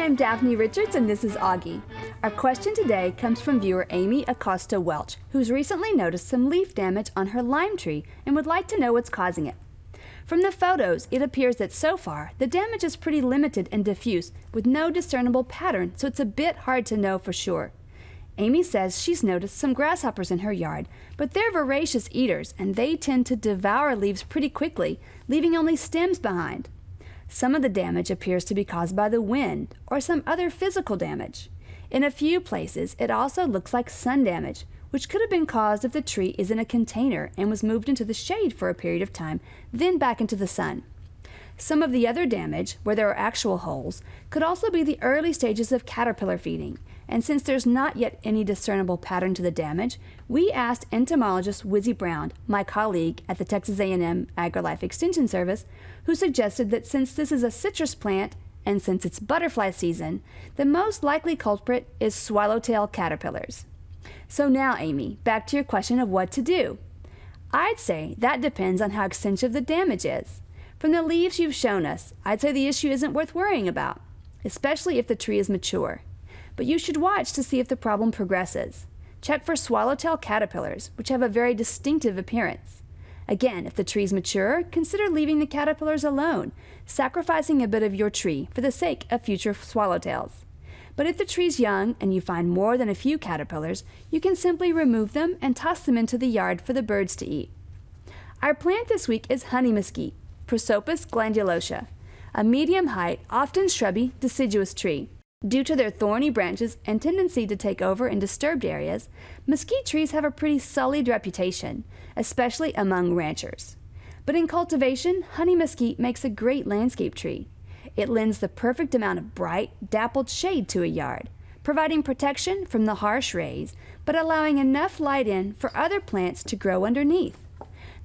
I'm Daphne Richards and this is Augie. Our question today comes from viewer Amy Acosta Welch, who's recently noticed some leaf damage on her lime tree and would like to know what's causing it. From the photos, it appears that so far, the damage is pretty limited and diffuse with no discernible pattern, so it's a bit hard to know for sure. Amy says she's noticed some grasshoppers in her yard, but they're voracious eaters and they tend to devour leaves pretty quickly, leaving only stems behind. Some of the damage appears to be caused by the wind or some other physical damage. In a few places, it also looks like sun damage, which could have been caused if the tree is in a container and was moved into the shade for a period of time, then back into the sun. Some of the other damage, where there are actual holes, could also be the early stages of caterpillar feeding. And since there's not yet any discernible pattern to the damage, we asked entomologist Wizzie Brown, my colleague at the Texas A&M AgriLife Extension Service, who suggested that since this is a citrus plant and since it's butterfly season, the most likely culprit is swallowtail caterpillars. So now, Amy, back to your question of what to do. I'd say that depends on how extensive the damage is. From the leaves you've shown us, I'd say the issue isn't worth worrying about, especially if the tree is mature. But you should watch to see if the problem progresses. Check for swallowtail caterpillars, which have a very distinctive appearance. Again, if the tree is mature, consider leaving the caterpillars alone, sacrificing a bit of your tree for the sake of future swallowtails. But if the tree's young and you find more than a few caterpillars, you can simply remove them and toss them into the yard for the birds to eat. Our plant this week is honey mesquite, Prosopis glandulosa, a medium-height, often shrubby, deciduous tree. Due to their thorny branches and tendency to take over in disturbed areas, mesquite trees have a pretty sullied reputation, especially among ranchers. But in cultivation, honey mesquite makes a great landscape tree. It lends the perfect amount of bright, dappled shade to a yard, providing protection from the harsh rays, but allowing enough light in for other plants to grow underneath.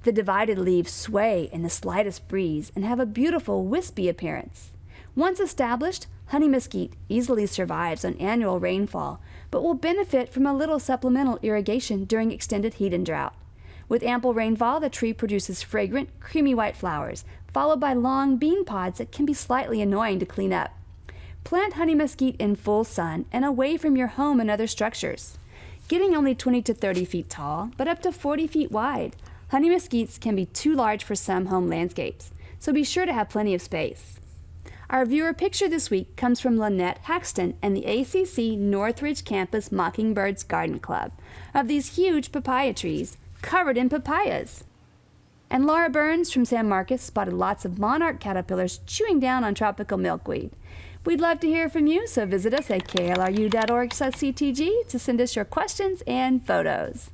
The divided leaves sway in the slightest breeze and have a beautiful wispy appearance. Once established, honey mesquite easily survives on annual rainfall, but will benefit from a little supplemental irrigation during extended heat and drought. With ample rainfall, the tree produces fragrant, creamy white flowers, followed by long bean pods that can be slightly annoying to clean up. Plant honey mesquite in full sun and away from your home and other structures. Getting only 20 to 30 feet tall, but up to 40 feet wide, honey mesquites can be too large for some home landscapes, so be sure to have plenty of space. Our viewer picture this week comes from Lynette Haxton and the ACC Northridge Campus Mockingbirds Garden Club of these huge papaya trees covered in papayas. And Laura Burns from San Marcos spotted lots of monarch caterpillars chewing down on tropical milkweed. We'd love to hear from you, so visit us at klru.org/ctg to send us your questions and photos.